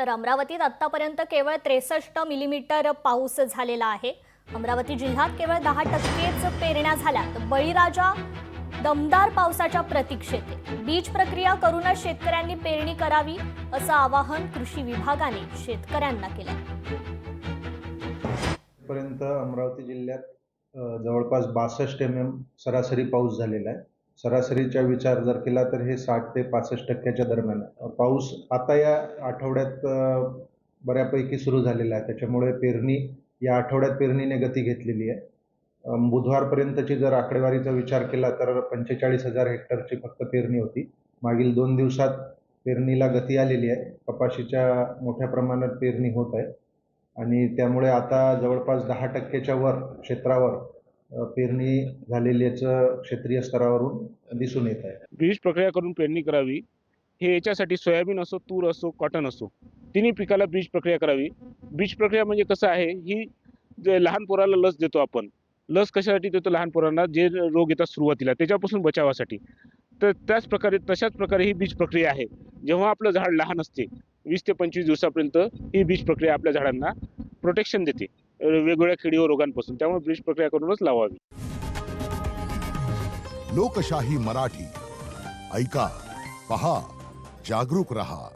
तर अमरावतीत आतापर्यंत केवळ 63 मिलीमीटर पाऊस झालेला आहे। अमरावती जिल्ह्यात केवळ 10%च पेरण्या झाल्या, तर बळीराजा दमदार पावसाच्या प्रतीक्षेत आहे। बीज प्रक्रिया करूनच शेतकऱ्यांनी पेरणी करावी असं आवाहन कृषी विभागाने शेतकऱ्यांना केलं। पर्यंत अमरावती जिल्ह्यात जवळपास 62 mm सरासरी पाऊस झालेला आहे। सरासरीचा विचार जर केला तर हे 60 ते 65% दरम्यान पाऊस आता या आठवड्यात बऱ्यापैकी सुरू झालेला आहे। त्याच्यामुळे पेरणी या आठवड्यात पेरणीने गती घेतलेली आहे। बुधवारपर्यंतची जर आकडेवारीचा विचार केला तर 45,000 हेक्टरची फक्त पेरणी होती। मागील 2 दिवसात पेरणीला गती आलेली आहे। कपाशीच्या मोठ्या प्रमाणात पेरणी होत आहे आणि त्यामुळे आता जवळपास 10%च्या वर क्षेत्रावर पेरणी झालेल्याचं क्षेत्रीय स्तरावरून दिसून येत आहे। बीज प्रक्रिया करून पेरणी करावी, हे याच्यासाठी सोयाबीन असो, तूर असो, कॉटन असो, तिन्ही पिकाला बीज प्रक्रिया करावी। बीज प्रक्रिया म्हणजे कसं आहे, ही जे लहान पोराला लस देतो आपण, लस कशासाठी देतो? लहान पोरांना जे रोग येतात सुरुवातीला त्याच्यापासून बचावासाठी। तर तशाच प्रकारे ही बीज प्रक्रिया आहे। जेव्हा आपलं झाड लहान असते 20 ते 25 दिवसापर्यंत ही बीज प्रक्रिया आपल्या झाडांना प्रोटेक्शन देते वेगवेगळ्या किडी व रोगांपासून। त्यामुळे बीज प्रक्रिया करूनच लावावी। लोकशाही मराठी ऐका, पहा, जागरूक रहा।